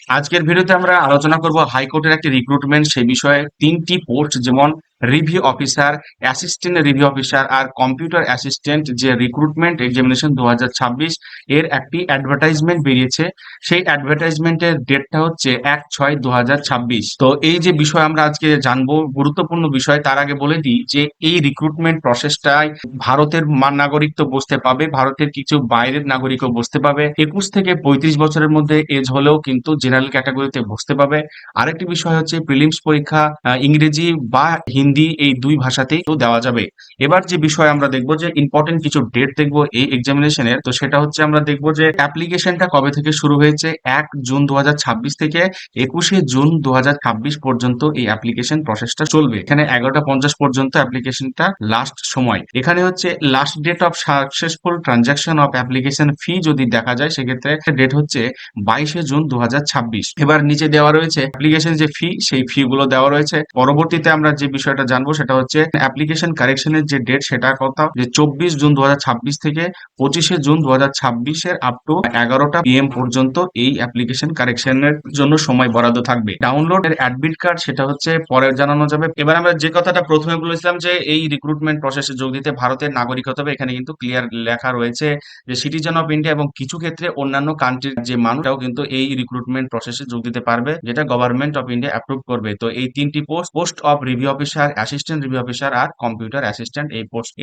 আজকের ভিডিওতে আমরা আলোচনা করব হাইকোর্টের একটি রিক্রুটমেন্ট সেই বিষয়ে তিনটি পোস্ট যেমন review officer, assistant review officer আর কম্পিউটার অ্যাসিস্ট্যান্ট যে রিক্রুটমেন্ট এক্সামিনেশন 2026 এর একটি অ্যাডভার্টাইজমেন্ট বেরিয়েছে। সেই অ্যাডভার্টাইজমেন্টের ডেটটা হচ্ছে 1/6/2026। তো এই যে বিষয় আমরা আজকে জানবো গুরুত্বপূর্ণ বিষয়, তার আগে বলে দিই যে এই রিক্রুটমেন্ট প্রসেসটায় ভারতের নাগরিক তো বসতে পাবে, ভারতের কিছু বাইরের নাগরিকও বসতে পাবে, 21 থেকে 35 বছরের মধ্যে এজ হলেও কিন্তু জেনারেল ক্যাটাগরিতে বসতে পাবে। আরেকটি বিষয় হচ্ছে প্রিলিমস পরীক্ষা ইংরেজি বা হিন্দি এই দুই ভাষাতেই তো দেওয়া যাবে। এবার যে বিষয় আমরা দেখবো যে ইম্পর্টেন্ট কিছু ডেট দেখবো এই এক্সামিনেশনের, তো সেটা হচ্ছে আমরা দেখবো যে অ্যাপ্লিকেশনটা কবে থেকে শুরু হয়েছে। 1 জুন 2026 থেকে 21 জুন 2026 পর্যন্ত এই অ্যাপ্লিকেশন প্রসেসটা চলবে। এখানে 11টা 50 পর্যন্ত অ্যাপ্লিকেশনটা লাস্ট সময়। এখানে হচ্ছে last date of successful transaction of application fee যদি দেখা যায় সেক্ষেত্রে ডেট হচ্ছে 22 জুন 2026। এবার নিচে দেওয়া রয়েছে অ্যাপ্লিকেশন যে ফি, সেই ফি গুলো দেওয়া রয়েছে। পরবর্তীতে আমরা যে বিষয়টা জানবো সেটা হচ্ছে অ্যাপ্লিকেশন কারেকশনের যে ডেট সেটা কথা যে 24 জুন 2026 থেকে 25 জুন 2026 এর আপ টু 11টা PM পর্যন্ত এই অ্যাপ্লিকেশন কারেকশনের জন্য সময় বরাদ্দ থাকবে। ডাউনলোড এর অ্যাডমিট কার্ড সেটা হচ্ছে পরে জানানো যাবে। এবার আমরা যে কথাটা প্রথমে বলেছিলাম যে এই রিক্রুটমেন্ট প্রসেসে যোগ দিতে ভারতের নাগরিক হতে হবে, এখানে কিন্তু ক্লিয়ার লেখা রয়েছে যে সিটিজেন অফ ইন্ডিয়া এবং কিছু ক্ষেত্রে অন্যান্য কান্ট্রির যে মানুষরাও কিন্তু এই রিক্রুটমেন্ট প্রসেসে যোগ দিতে পারবে, যেটা গভর্নমেন্ট অফ ইন্ডিয়া অ্যাপ্রুভ করবে। তো এই তিনটি post, post of review officer, assistant review officer আর কম্পিউটার অ্যাসিস্ট্যান্ট,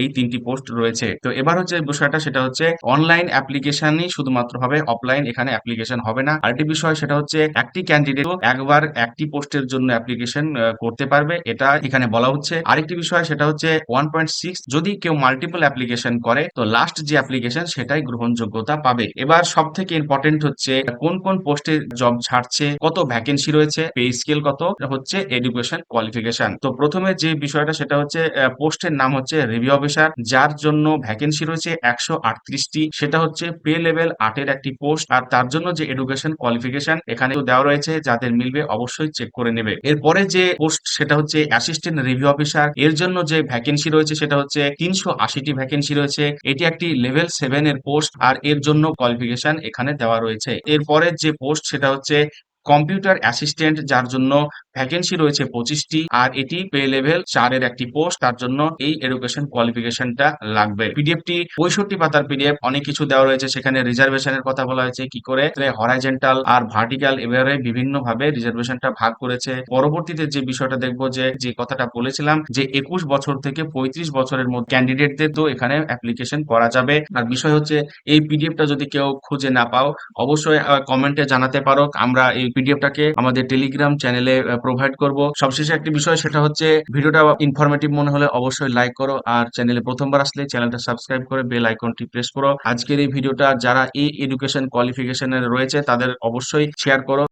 এই তিনটি পোস্ট রয়েছে। তো এবার হচ্ছে বিষয়টা সেটা হচ্ছে অনলাইন অ্যাপ্লিকেশনই শুধুমাত্র হবে, অফলাইন এখানে অ্যাপ্লিকেশন হবে না। আরেকটি বিষয় সেটা হচ্ছে একটি ক্যান্ডিডেট একবার একটি পোস্টের জন্য অ্যাপ্লিকেশন করতে পারবে, এটা এখানে বলা হচ্ছে। আরেকটি বিষয় সেটা হচ্ছে 1.6 যদি কেউ মাল্টিপল অ্যাপ্লিকেশন করে তো লাস্ট যে অ্যাপ্লিকেশন সেটাই গ্রহণযোগ্যতা পাবে। এবার সব থেকে ইম্পর্টেন্ট হচ্ছে কোন কোন পোস্টে জব ছাড়ছে, কত ভ্যাকেন্সি রয়েছে, পে স্কেল কত, হচ্ছে এডুকেশন কোয়ালিফিকেশন। তো প্রথমে যে বিষয়টা সেটা হচ্ছে পোস্টের নাম হচ্ছে রিভিউ অফিসার, যার জন্য ভ্যাকেন্সি রয়েছে 138টি। সেটা হচ্ছে পে লেভেল 8-এর একটি পোস্ট, আর তার জন্য যে এডুকেশন কোয়ালিফিকেশন এখানে দেওয়া রয়েছে, যাদের মিলবে অবশ্যই চেক করে নেবে। এরপরে যে পোস্ট সেটা হচ্ছে অ্যাসিস্ট্যান্ট রিভিউ অফিসার, এর জন্য যে ভ্যাকেন্সি রয়েছে সেটা হচ্ছে 380টি ভ্যাকেন্সি রয়েছে। এটি একটি লেভেল 7 এর পোস্ট, আর এর জন্য কোয়ালিফিকেশন এখানে দেওয়া রয়েছে। এরপরে যে পোস্ট সেটা হচ্ছে কম্পিউটার অ্যাসিস্ট্যান্ট, যার জন্য ভ্যাকেন্সি রয়েছে 25টি, আর এটি পে লেভেল 4-এর একটি পোস্ট, তার জন্য এই এডুকেশন কোয়ালিফিকেশনটা লাগবে। পিডিএফটি 65 পাতার পিডিএফ, অনেক কিছু দেওয়া রয়েছে সেখানে। রিজার্ভেশনের কথা বলা হয়েছে কি করে হরাইজন্টাল আর ভার্টিক্যাল এবারে বিভিন্ন ভাবে রিজার্ভেশনটা ভাগ করেছে। পরবর্তীতে যে বিষয়টা দেখবো যে কথাটা বলেছিলাম যে 21 বছর থেকে 35 বছরের মধ্যে ক্যান্ডিডেটদের তো এখানে অ্যাপ্লিকেশন করা যাবে। আর বিষয় হচ্ছে এই পিডিএফটা যদি কেউ খুঁজে না পাও অবশ্যই কমেন্টে জানাতে পারো, আমরা এই পিডিএফটাকে আমাদের টেলিগ্রাম চ্যানেলে প্রোভাইড করব। সবশেষে একটি বিষয় সেটা হচ্ছে ভিডিওটা ইনফরমেটিভ মনে হলে অবশ্যই লাইক করো, আর চ্যানেলে প্রথমবার আসলে চ্যানেলটা সাবস্ক্রাইব করে বেল আইকনটি প্রেস করো। আজকের এই ভিডিওটা যারা এই এডুকেশন কোয়ালিফিকেশনের রয়েছে তাদের অবশ্যই শেয়ার করো।